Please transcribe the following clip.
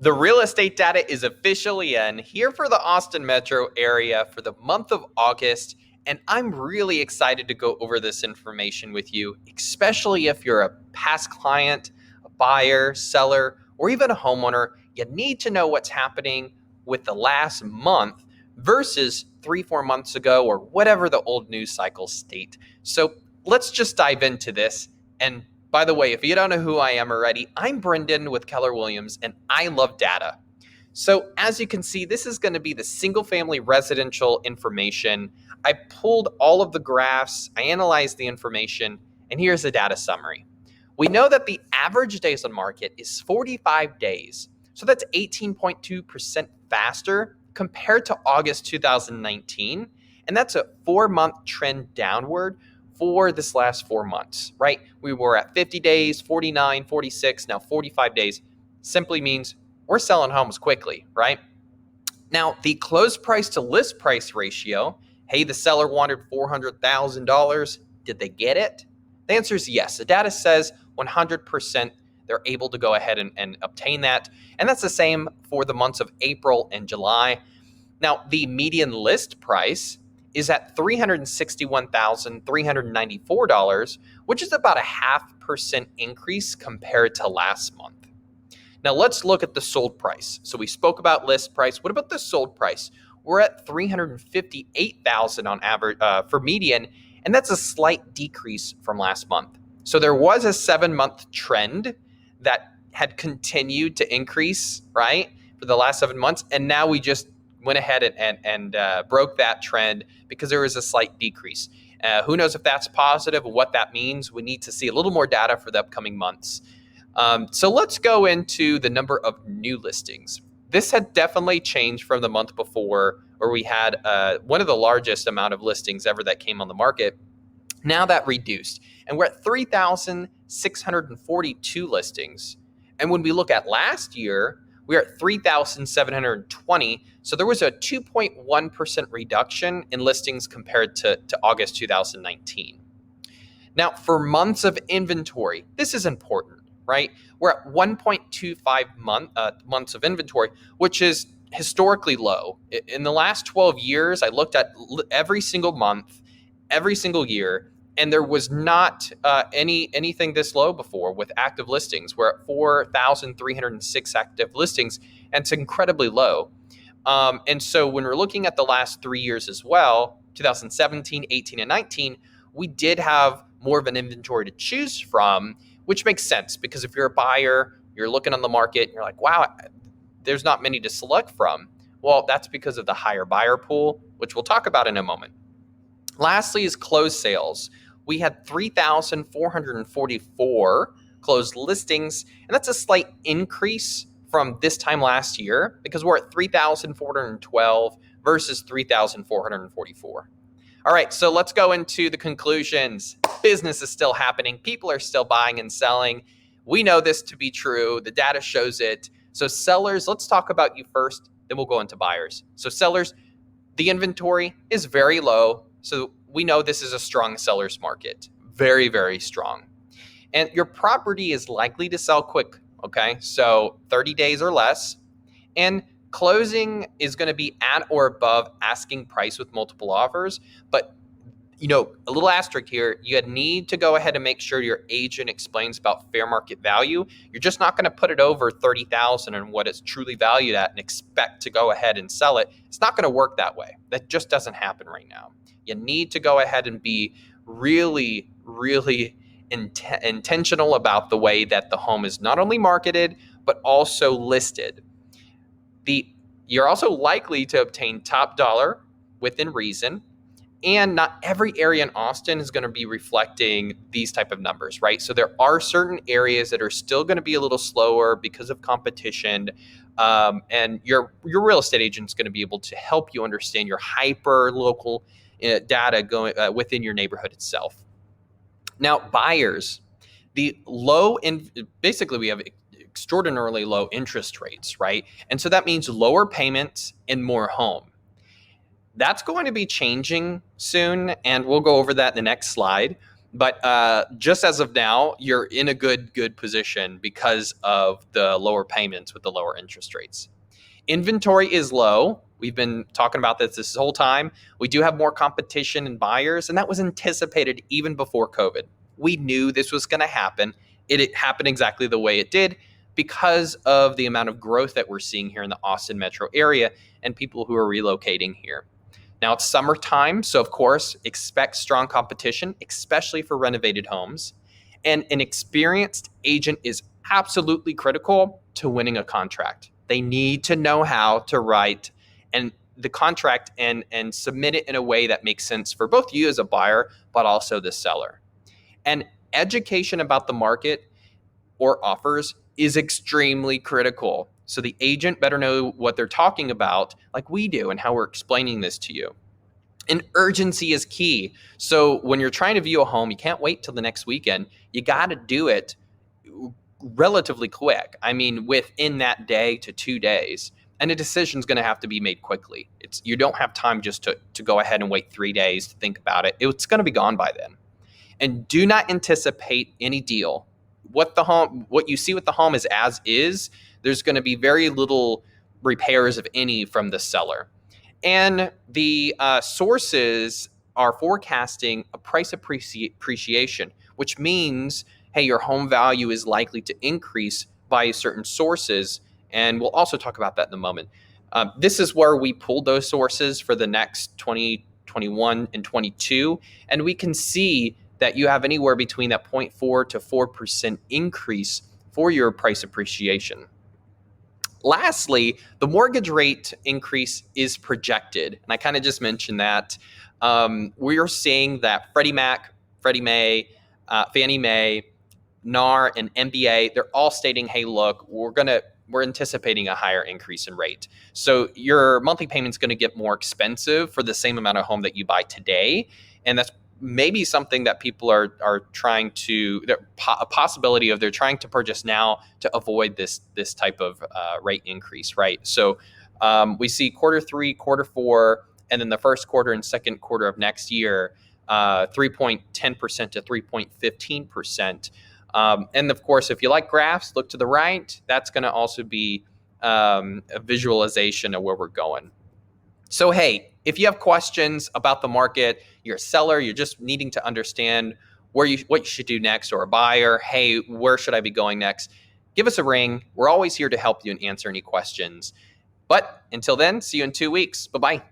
The real estate data is officially in here for the Austin metro area for the month of August, and I'm really excited to go over this information with you, especially if you're a past client, a buyer, seller, or even a homeowner. You need to know what's happening with the last month versus 3-4 months ago or whatever the old news cycles state. So let's just dive into this. And by the way, if you don't know who I am already, I'm Brendan with Keller Williams, and I love data. So as you can see, this is going to be the single family residential information. I pulled all of the graphs, I analyzed the information, and here's the data summary. We know that the average days on market is 45 days. So that's 18.2% faster compared to August 2019. And that's a 4-month trend downward for this last 4 months, right? We were at 50 days, 49, 46, now 45 days. Simply means we're selling homes quickly, right? Now, the close price to list price ratio, hey, the seller wanted $400,000. Did they get it? The answer is yes. The data says 100% they're able to go ahead and obtain that. And that's the same for the months of April and July. Now, the median list price is at $361,394, which is about a 0.5% increase compared to last month. Now let's look at the sold price. So we spoke about list price. What about the sold price? We're at $358,000 on average for median, and that's a slight decrease from last month. So there was a 7-month trend that had continued to increase, right, for the last 7 months, and now we just went ahead and broke that trend because there was a slight decrease. Who knows if that's positive or what that means? We need to see a little more data for the upcoming months. So let's go into the number of new listings. This had definitely changed from the month before, where we had one of the largest amount of listings ever that came on the market. Now that reduced, and we're at 3,642 listings. And when we look at last year, we were at 3,720. So there was a 2.1% reduction in listings compared to August 2019. Now, for months of inventory, this is important, right? We're at 1.25 months of inventory, which is historically low. In the last 12 years, I looked at every single month, every single year, and there was not anything this low before with active listings. We're at 4,306 active listings, and it's incredibly low. And so when we're looking at the last 3 years as well, 2017, 18, and 19, we did have more of an inventory to choose from, which makes sense because if you're a buyer, you're looking on the market, and you're like, wow, there's not many to select from. Well, that's because of the higher buyer pool, which we'll talk about in a moment. Lastly is closed sales. We had 3,444 closed listings, and that's a slight increase from this time last year because we're at 3,412 versus 3,444. All right, so let's go into the conclusions. Business is still happening. People are still buying and selling. We know this to be true. The data shows it. So sellers, let's talk about you first, then we'll go into buyers. So sellers, the inventory is very low. So we know this is a strong seller's market. Very, very strong. And your property is likely to sell quick, okay? So 30 days or less. And closing is going to be at or above asking price with multiple offers. But, a little asterisk here, you need to go ahead and make sure your agent explains about fair market value. You're just not going to put it over $30,000 and what it's truly valued at and expect to go ahead and sell it. It's not going to work that way. That just doesn't happen right now. You need to go ahead and be really, really intentional about the way that the home is not only marketed, but also listed. You're also likely to obtain top dollar within reason, and not every area in Austin is going to be reflecting these type of numbers, right? So there are certain areas that are still going to be a little slower because of competition, and your real estate agent is going to be able to help you understand your hyper local data going within your neighborhood itself. Now, buyers, basically we have extraordinarily low interest rates, right? And so that means lower payments and more home. That's going to be changing soon, and we'll go over that in the next slide. But just as of now, you're in a good position because of the lower payments with the lower interest rates. Inventory is low. We've been talking about this whole time. We do have more competition and buyers, and that was anticipated even before COVID. We knew this was going to happen. It happened exactly the way it did because of the amount of growth that we're seeing here in the Austin metro area and people who are relocating here. Now it's summertime, so of course, expect strong competition, especially for renovated homes. And an experienced agent is absolutely critical to winning a contract. They need to know how to write and the contract and submit it in a way that makes sense for both you as a buyer, but also the seller. And education about the market or offers is extremely critical. So the agent better know what they're talking about, like we do, and how we're explaining this to you. And urgency is key. So when you're trying to view a home, you can't wait till the next weekend. You got to do it relatively quick. I mean, within that day to 2 days. And a decision is going to have to be made quickly. You don't have time just to go ahead and wait 3 days to think about it. It's going to be gone by then. And do not anticipate any deal. What you see with the home is as is. There's going to be very little repairs, of any, from the seller. And the sources are forecasting a price appreciation, which means, hey, your home value is likely to increase by certain sources. And we'll also talk about that in a moment. This is where we pulled those sources for the next 2021 and 22. And we can see that you have anywhere between that 0.4 to 4% increase for your price appreciation. Lastly, the mortgage rate increase is projected. And I kind of just mentioned that. We are seeing that Freddie Mac, Freddie Mae, Fannie Mae, NAR, and MBA, they're all stating, hey, look, we're anticipating a higher increase in rate. So your monthly payment's going to get more expensive for the same amount of home that you buy today. And that's maybe something that people are trying to, a possibility of they're trying to purchase now to avoid this type of rate increase, right? So we see Q3, Q4, and then the first quarter and second quarter of next year, 3.10% to 3.15%. And of course, if you like graphs, look to the right. That's going to also be a visualization of where we're going. So, hey, if you have questions about the market, you're a seller, you're just needing to understand what you should do next, or a buyer, hey, where should I be going next? Give us a ring. We're always here to help you and answer any questions. But until then, see you in 2 weeks. Bye-bye.